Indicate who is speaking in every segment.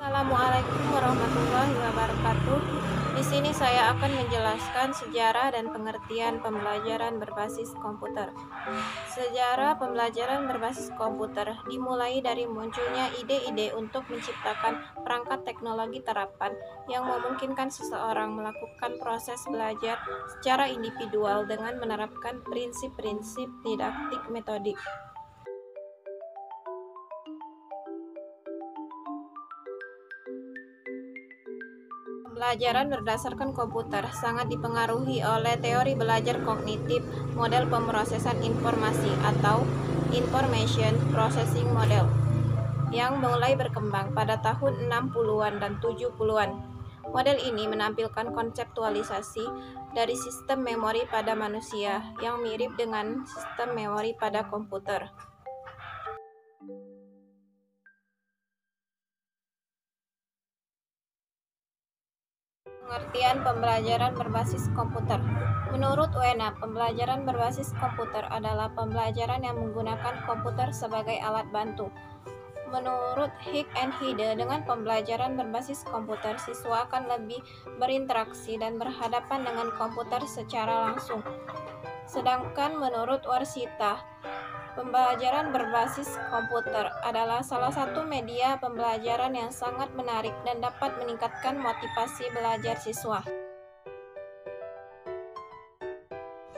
Speaker 1: Assalamualaikum warahmatullahi wabarakatuh. Di sini saya akan menjelaskan sejarah dan pengertian pembelajaran berbasis komputer. Sejarah pembelajaran berbasis komputer dimulai dari munculnya ide-ide untuk menciptakan perangkat teknologi terapan yang memungkinkan seseorang melakukan proses belajar secara individual dengan menerapkan prinsip-prinsip didaktik metodik. Pembelajaran berdasarkan komputer sangat dipengaruhi oleh teori belajar kognitif model pemrosesan informasi atau Information Processing Model yang mulai berkembang pada tahun 60-an dan 70-an. Model ini menampilkan konseptualisasi dari sistem memori pada manusia yang mirip dengan sistem memori pada komputer. Pengertian pembelajaran berbasis komputer. Menurut Wena, pembelajaran berbasis komputer adalah pembelajaran yang menggunakan komputer sebagai alat bantu. Menurut Hick and Hide, dengan pembelajaran berbasis komputer, siswa akan lebih berinteraksi dan berhadapan dengan komputer secara langsung. Sedangkan menurut Warsita, pembelajaran berbasis komputer adalah salah satu media pembelajaran yang sangat menarik dan dapat meningkatkan motivasi belajar siswa.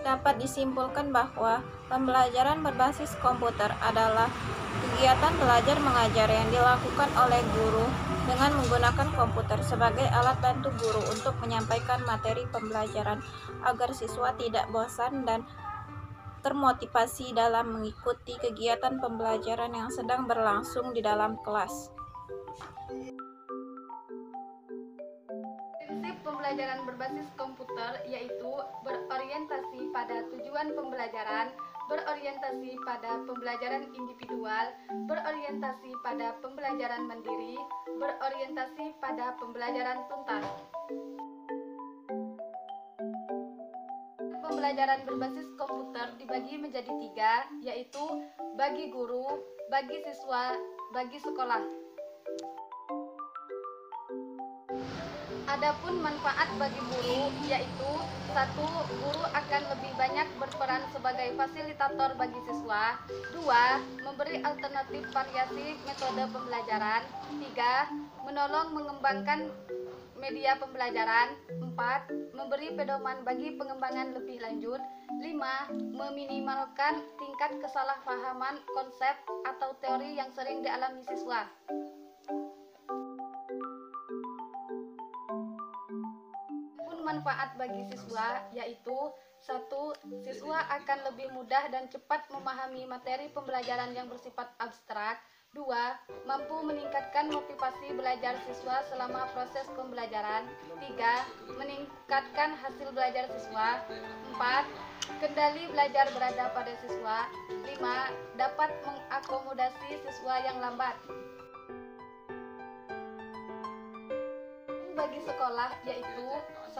Speaker 1: Dapat disimpulkan bahwa pembelajaran berbasis komputer adalah kegiatan belajar mengajar yang dilakukan oleh guru dengan menggunakan komputer sebagai alat bantu guru untuk menyampaikan materi pembelajaran agar siswa tidak bosan dan termotivasi dalam mengikuti kegiatan pembelajaran yang sedang berlangsung di dalam kelas.
Speaker 2: Prinsip pembelajaran berbasis komputer yaitu berorientasi pada tujuan pembelajaran, berorientasi pada pembelajaran individual, berorientasi pada pembelajaran mandiri, berorientasi pada pembelajaran tuntas. Pembelajaran berbasis komputer dibagi menjadi 3, yaitu bagi guru, bagi siswa, bagi sekolah. Adapun manfaat bagi guru yaitu 1. Guru akan lebih banyak berperan sebagai fasilitator bagi siswa. 2. Memberi alternatif variasi metode pembelajaran. 3. Menolong mengembangkan media pembelajaran. 4. Memberi pedoman bagi pengembangan lebih lanjut. 5. Meminimalkan tingkat kesalahpahaman konsep atau teori yang sering dialami siswa. Manfaat bagi siswa yaitu 1. Siswa akan lebih mudah dan cepat memahami materi pembelajaran yang bersifat abstrak. 2. Mampu meningkatkan motivasi belajar siswa selama proses pembelajaran. 3. Meningkatkan hasil belajar siswa. 4. Kendali belajar berada pada siswa. 5. Dapat mengakomodasi siswa yang lambat. Bagi sekolah yaitu 1.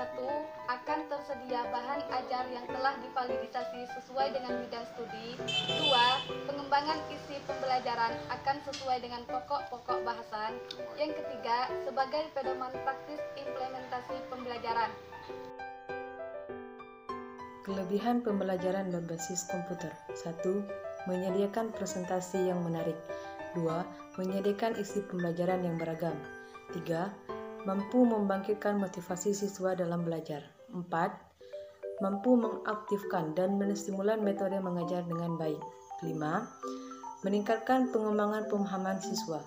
Speaker 2: Akan tersedia bahan ajar yang telah divalidasi sesuai dengan bidang studi. 2. Pengembangan isi pembelajaran akan sesuai dengan pokok-pokok bahasan. Yang ketiga, sebagai pedoman praktis implementasi pembelajaran.
Speaker 3: Kelebihan pembelajaran berbasis komputer. 1. Menyediakan presentasi yang menarik. 2. Menyediakan isi pembelajaran yang beragam. 3. Mampu membangkitkan motivasi siswa dalam belajar. 4. Mampu mengaktifkan dan menstimulan metode mengajar dengan baik. 5. Meningkatkan pengembangan pemahaman siswa.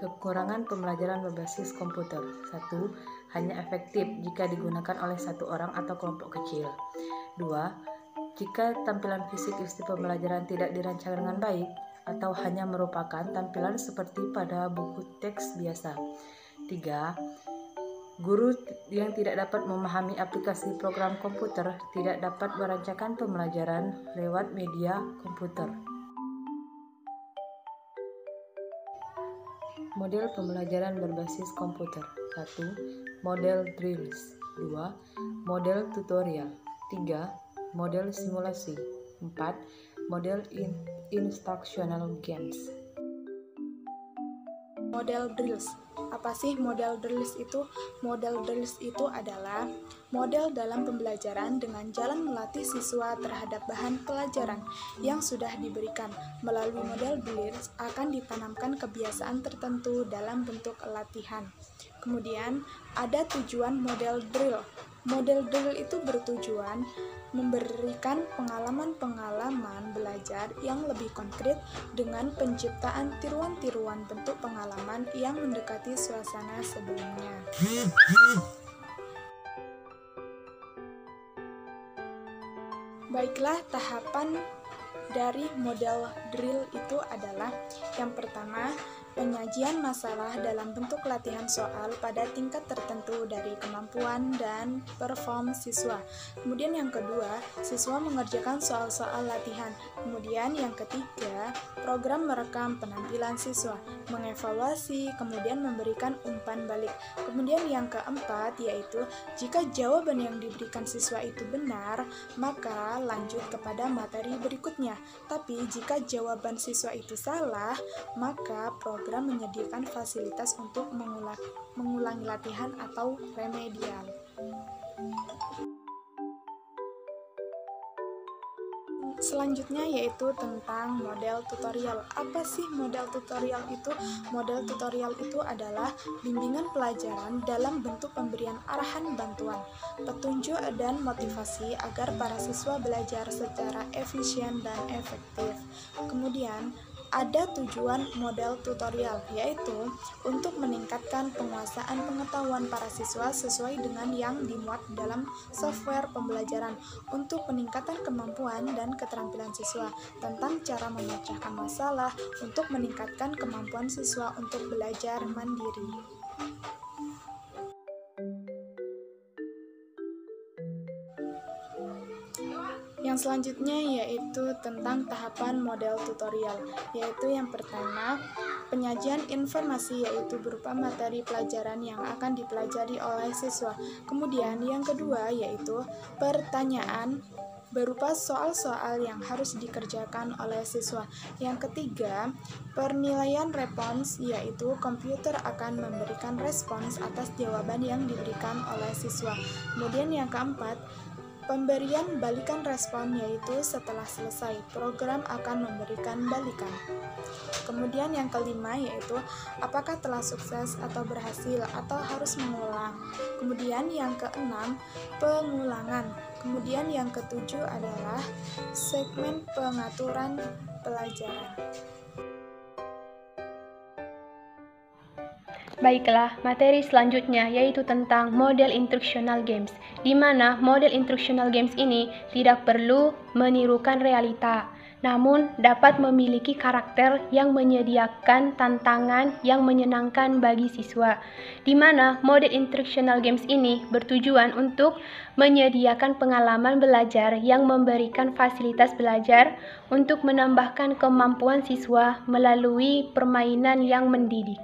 Speaker 3: Kekurangan pembelajaran berbasis komputer. 1. Hanya efektif jika digunakan oleh satu orang atau kelompok kecil. 2. Jika tampilan fisik isi pembelajaran tidak dirancang dengan baik, atau hanya merupakan tampilan seperti pada buku teks biasa. 3. Guru yang tidak dapat memahami aplikasi program komputer tidak dapat merancangkan pembelajaran lewat media komputer. Model pembelajaran berbasis komputer. 1. Model drills. 2. Model tutorial. 3. Model simulasi. 4. Model instructional games.
Speaker 4: Model drills. Apa sih model drills itu? Model drills itu adalah model dalam pembelajaran dengan jalan melatih siswa terhadap bahan pelajaran yang sudah diberikan. Melalui model drills akan ditanamkan kebiasaan tertentu dalam bentuk latihan. Kemudian ada tujuan model drill. Model drill itu bertujuan memberikan pengalaman-pengalaman belajar yang lebih konkret dengan penciptaan tiruan-tiruan bentuk pengalaman yang mendekati suasana sebelumnya. Baiklah, tahapan dari model drill itu adalah yang pertama, penyajian masalah dalam bentuk latihan soal pada tingkat tertentu dari kemampuan dan perform siswa. Kemudian yang kedua, siswa mengerjakan soal-soal latihan. Kemudian yang ketiga, program merekam penampilan siswa, mengevaluasi, kemudian memberikan umpan balik. Kemudian yang keempat, yaitu jika jawaban yang diberikan siswa itu benar, maka lanjut kepada materi berikutnya. Tapi jika jawaban siswa itu salah, maka program menyediakan fasilitas untuk mengulangi latihan atau remedial. Selanjutnya yaitu tentang model tutorial. Apa sih model tutorial itu? Model tutorial itu adalah bimbingan pelajaran dalam bentuk pemberian arahan bantuan, petunjuk dan motivasi agar para siswa belajar secara efisien dan efektif. Kemudian ada tujuan model tutorial, yaitu untuk meningkatkan penguasaan pengetahuan para siswa sesuai dengan yang dimuat dalam software pembelajaran untuk peningkatan kemampuan dan keterampilan siswa tentang cara memecahkan masalah untuk meningkatkan kemampuan siswa untuk belajar mandiri. Yang selanjutnya yaitu tentang tahapan model tutorial, yaitu yang pertama, penyajian informasi yaitu berupa materi pelajaran yang akan dipelajari oleh siswa. Kemudian yang kedua yaitu pertanyaan berupa soal-soal yang harus dikerjakan oleh siswa. Yang ketiga, penilaian respons, yaitu komputer akan memberikan respons atas jawaban yang diberikan oleh siswa. Kemudian yang keempat, pemberian balikan respon, yaitu setelah selesai, program akan memberikan balikan. Kemudian yang kelima yaitu apakah telah sukses atau berhasil atau harus mengulang. Kemudian yang keenam, pengulangan. Kemudian yang ketujuh adalah segmen pengaturan pelajaran.
Speaker 5: Baiklah, materi selanjutnya yaitu tentang model instructional games, di mana model instructional games ini tidak perlu menirukan realita, namun dapat memiliki karakter yang menyediakan tantangan yang menyenangkan bagi siswa, di mana model instructional games ini bertujuan untuk menyediakan pengalaman belajar yang memberikan fasilitas belajar untuk menambahkan kemampuan siswa melalui permainan yang mendidik.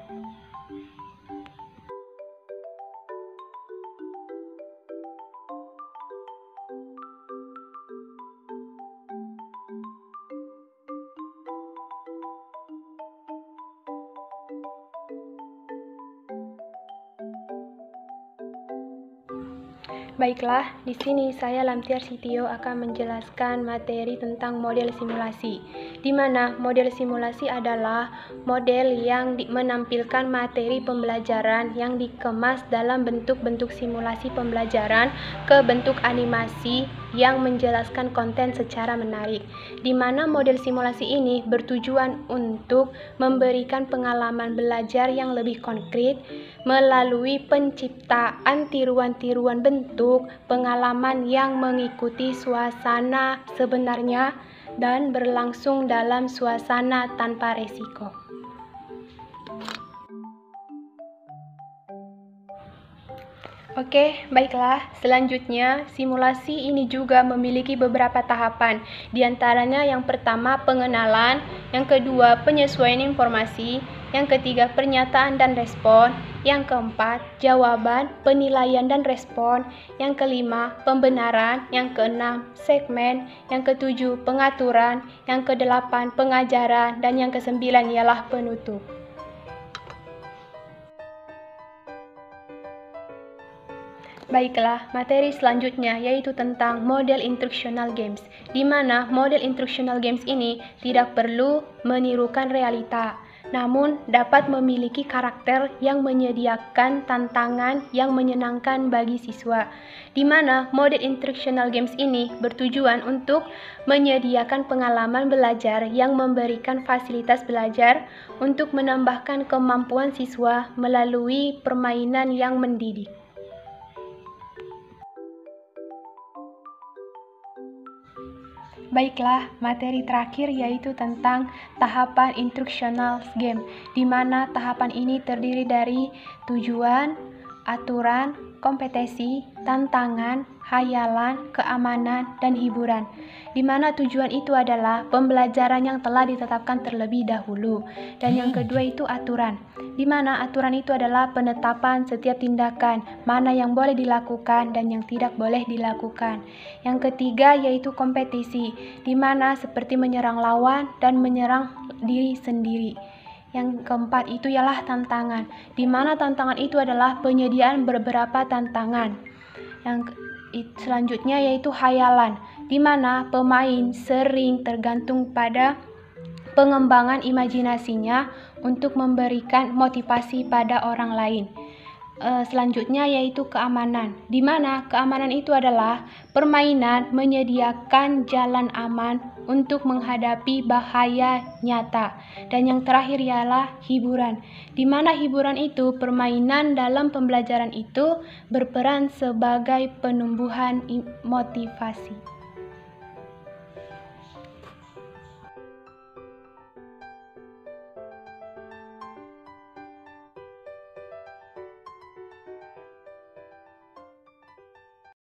Speaker 5: Baiklah, di sini saya Lamtiar Sitio akan menjelaskan materi tentang model simulasi, di mana model simulasi adalah model yang menampilkan materi pembelajaran yang dikemas dalam bentuk-bentuk simulasi pembelajaran ke bentuk animasi yang menjelaskan konten secara menarik, di mana model simulasi ini bertujuan untuk memberikan pengalaman belajar yang lebih konkret melalui penciptaan tiruan-tiruan bentuk pengalaman yang mengikuti suasana sebenarnya dan berlangsung dalam suasana tanpa resiko. Oke, baiklah. Selanjutnya, simulasi ini juga memiliki beberapa tahapan. Di antaranya yang pertama pengenalan, yang kedua penyesuaian informasi, yang ketiga pernyataan dan respon, yang keempat jawaban, penilaian dan respon, yang kelima pembenaran, yang keenam segmen, yang ketujuh pengaturan, yang kedelapan pengajaran, dan yang kesembilan ialah penutup. Baiklah, materi selanjutnya yaitu tentang model instructional games, di mana model instructional games ini tidak perlu menirukan realita, namun dapat memiliki karakter yang menyediakan tantangan yang menyenangkan bagi siswa, di mana model instructional games ini bertujuan untuk menyediakan pengalaman belajar yang memberikan fasilitas belajar untuk menambahkan kemampuan siswa melalui permainan yang mendidik. Baiklah, materi terakhir yaitu tentang tahapan instructional game, di mana tahapan ini terdiri dari tujuan, aturan, kompetensi, tantangan, hayalan, keamanan, dan hiburan. Di mana tujuan itu adalah pembelajaran yang telah ditetapkan terlebih dahulu. Dan yang kedua itu aturan, di mana aturan itu adalah penetapan setiap tindakan, mana yang boleh dilakukan dan yang tidak boleh dilakukan. Yang ketiga yaitu kompetisi, di mana seperti menyerang lawan dan menyerang diri sendiri. Yang keempat itu ialah tantangan, di mana tantangan itu adalah penyediaan beberapa tantangan. Yang selanjutnya yaitu hayalan, di mana pemain sering tergantung pada pengembangan imajinasinya untuk memberikan motivasi pada orang lain. Selanjutnya yaitu keamanan, di mana keamanan itu adalah permainan menyediakan jalan aman untuk menghadapi bahaya nyata. Dan yang terakhir ialah hiburan, di mana hiburan itu permainan dalam pembelajaran itu berperan sebagai penumbuhan motivasi.